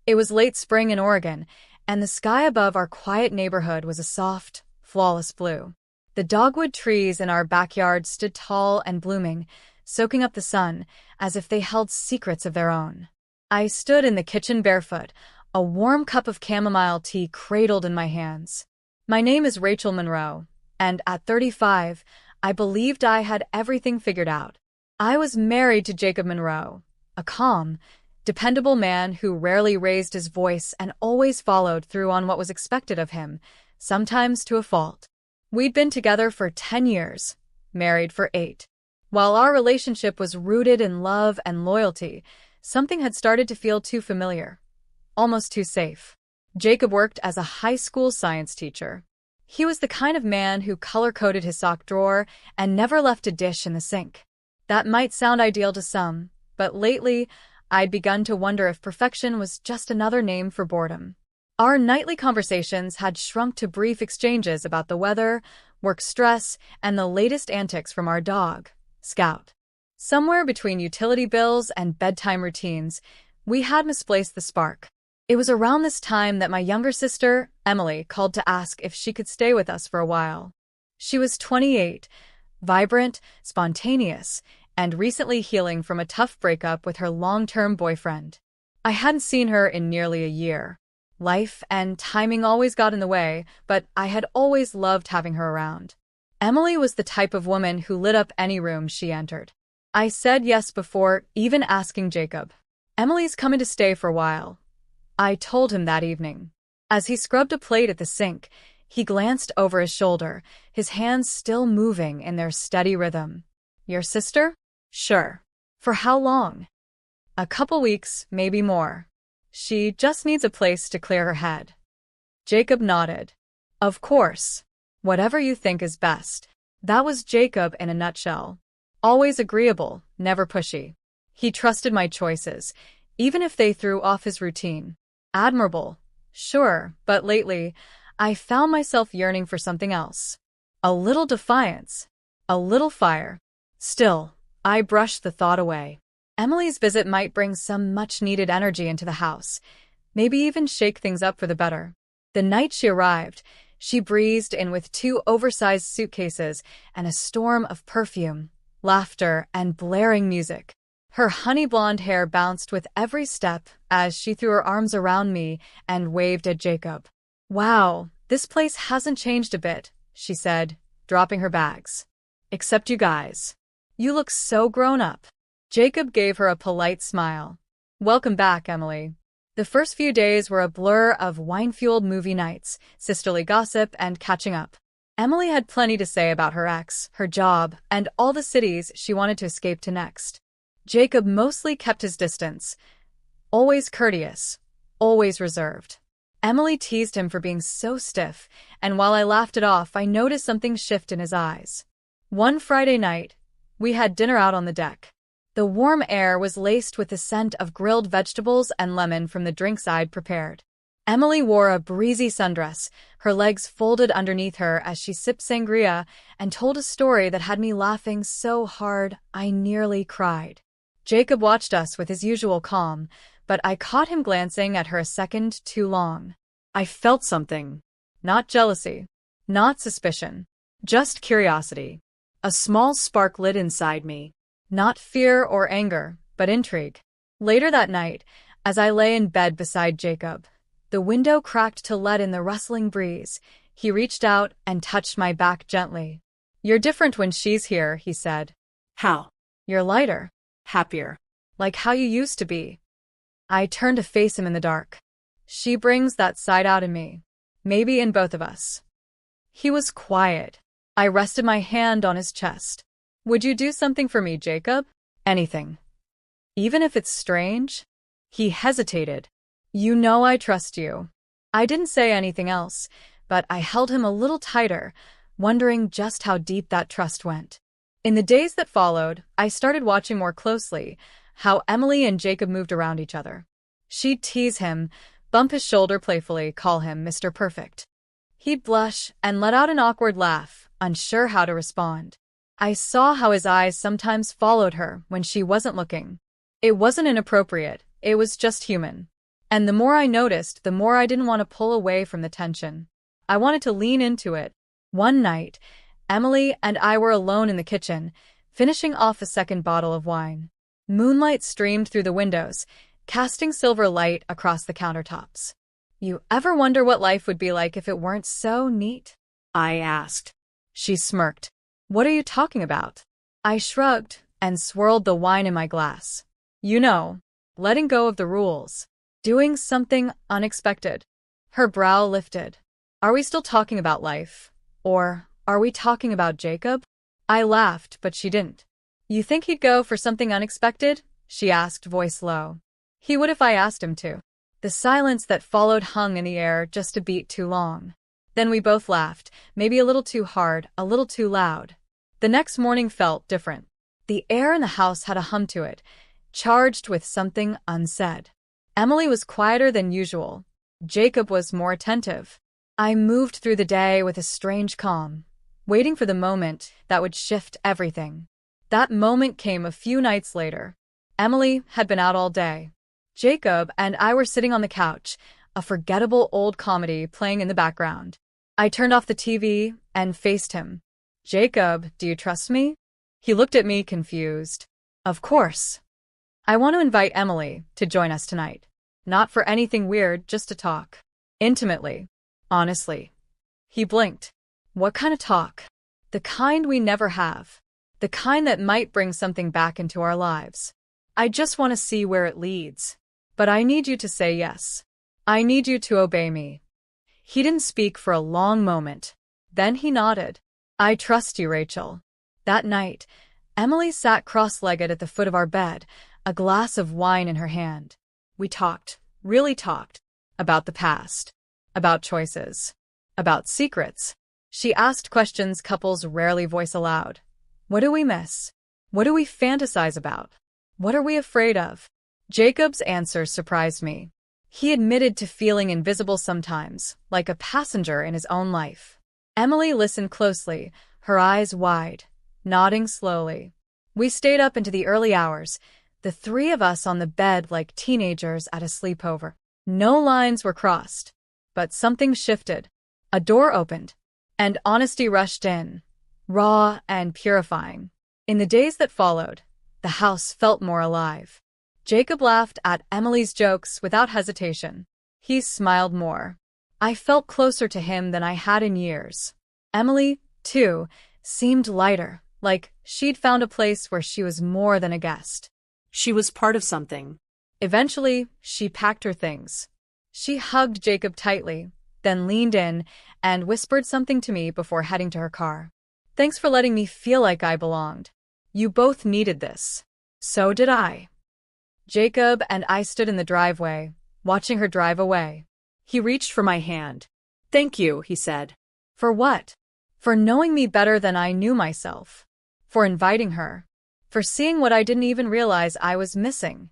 It was late spring in Oregon, and the sky above our quiet neighborhood was a soft, flawless blue. The dogwood trees in our backyard stood tall and blooming, soaking up the sun as if they held secrets of their own. I stood in the kitchen barefoot, a warm cup of chamomile tea cradled in my hands. My name is Rachel Monroe, and at 35, I believed I had everything figured out. I was married to Jacob Monroe, a calm, dependable man who rarely raised his voice and always followed through on what was expected of him, sometimes to a fault. We'd been together for 10 years, married for 8. While our relationship was rooted in love and loyalty, something had started to feel too familiar, almost too safe. Jacob worked as a high school science teacher. He was the kind of man who color-coded his sock drawer and never left a dish in the sink. That might sound ideal to some, but lately, I'd begun to wonder if perfection was just another name for boredom. Our nightly conversations had shrunk to brief exchanges about the weather, work stress, and the latest antics from our dog, Scout. Somewhere between utility bills and bedtime routines, we had misplaced the spark. It was around this time that my younger sister, Emily, called to ask if she could stay with us for a while. She was 28, vibrant, spontaneous, and recently healing from a tough breakup with her long-term boyfriend. I hadn't seen her in nearly a year. Life and timing always got in the way, but I had always loved having her around. Emily was the type of woman who lit up any room she entered. I said yes before even asking Jacob. "Emily's coming to stay for a while," I told him that evening. As he scrubbed a plate at the sink, he glanced over his shoulder, his hands still moving in their steady rhythm. "Your sister?" "Sure." "For how long?" "A couple weeks, maybe more. She just needs a place to clear her head." Jacob nodded. "Of course. Whatever you think is best." That was Jacob in a nutshell. Always agreeable, never pushy. He trusted my choices, even if they threw off his routine. Admirable, sure, but lately, I found myself yearning for something else. A little defiance, a little fire. Still, I brushed the thought away. Emily's visit might bring some much-needed energy into the house, maybe even shake things up for the better. The night she arrived, she breezed in with 2 oversized suitcases and a storm of perfume, laughter, and blaring music. Her honey-blonde hair bounced with every step as she threw her arms around me and waved at Jacob. "Wow, this place hasn't changed a bit," she said, dropping her bags. "Except you guys. You look so grown up." Jacob gave her a polite smile. "Welcome back, Emily." The first few days were a blur of wine-fueled movie nights, sisterly gossip, and catching up. Emily had plenty to say about her ex, her job, and all the cities she wanted to escape to next. Jacob mostly kept his distance, always courteous, always reserved. Emily teased him for being so stiff, and while I laughed it off, I noticed something shift in his eyes. One Friday night, we had dinner out on the deck. The warm air was laced with the scent of grilled vegetables and lemon from the drinks I'd prepared. Emily wore a breezy sundress, her legs folded underneath her as she sipped sangria and told a story that had me laughing so hard I nearly cried. Jacob watched us with his usual calm, but I caught him glancing at her a second too long. I felt something. Not jealousy. Not suspicion. Just curiosity. A small spark lit inside me. Not fear or anger, but intrigue. Later that night, as I lay in bed beside Jacob, the window cracked to let in the rustling breeze. He reached out and touched my back gently. "You're different when she's here," he said. "How?" "You're lighter. "Happier." Like how you used to be." I turned to face him in the dark. "She brings that side out in me. Maybe in both of us." He was quiet. I rested my hand on his chest. "Would you do something for me, Jacob?" "Anything. Even if it's strange?" He hesitated. "You know I trust you." I didn't say anything else, but I held him a little tighter, wondering just how deep that trust went. In the days that followed, I started watching more closely how Emily and Jacob moved around each other. She'd tease him, bump his shoulder playfully, call him Mr. Perfect. He'd blush and let out an awkward laugh, unsure how to respond. I saw how his eyes sometimes followed her when she wasn't looking. It wasn't inappropriate, it was just human. And the more I noticed, the more I didn't want to pull away from the tension. I wanted to lean into it. One night, Emily and I were alone in the kitchen, finishing off a second bottle of wine. Moonlight streamed through the windows, casting silver light across the countertops. "You ever wonder what life would be like if it weren't so neat?" I asked. She smirked. "What are you talking about?" I shrugged and swirled the wine in my glass. "You know, letting go of the rules. Doing something unexpected." Her brow lifted. "Are we still talking about life? Or are we talking about Jacob?" I laughed, but she didn't. "You think he'd go for something unexpected?" she asked, voice low. "He would if I asked him to." The silence that followed hung in the air just a beat too long. Then we both laughed, maybe a little too hard, a little too loud. The next morning felt different. The air in the house had a hum to it, charged with something unsaid. Emily was quieter than usual. Jacob was more attentive. I moved through the day with a strange calm, waiting for the moment that would shift everything. That moment came a few nights later. Emily had been out all day. Jacob and I were sitting on the couch, a forgettable old comedy playing in the background. I turned off the TV and faced him. "Jacob, do you trust me?" He looked at me confused. "Of course. I want to invite Emily to join us tonight. Not for anything weird, just to talk. Intimately. Honestly." He blinked. "What kind of talk?" "The kind we never have. The kind that might bring something back into our lives. I just want to see where it leads. But I need you to say yes. I need you to obey me." He didn't speak for a long moment. Then he nodded. "I trust you, Rachel." That night, Emily sat cross-legged at the foot of our bed, a glass of wine in her hand. We talked, really talked, about the past, about choices, about secrets. She asked questions couples rarely voice aloud. What do we miss? What do we fantasize about? What are we afraid of? Jacob's answers surprised me. He admitted to feeling invisible sometimes, like a passenger in his own life. Emily listened closely, her eyes wide, nodding slowly. We stayed up into the early hours, the three of us on the bed like teenagers at a sleepover. No lines were crossed, but something shifted. A door opened, and honesty rushed in, raw and purifying. In the days that followed, the house felt more alive. Jacob laughed at Emily's jokes without hesitation. He smiled more. I felt closer to him than I had in years. Emily, too, seemed lighter, like she'd found a place where she was more than a guest. She was part of something. Eventually, she packed her things. She hugged Jacob tightly, then leaned in and whispered something to me before heading to her car. "Thanks for letting me feel like I belonged. You both needed this." So did I. Jacob and I stood in the driveway, watching her drive away. He reached for my hand. "Thank you," he said. For what? For knowing me better than I knew myself. For inviting her. For seeing what I didn't even realize I was missing.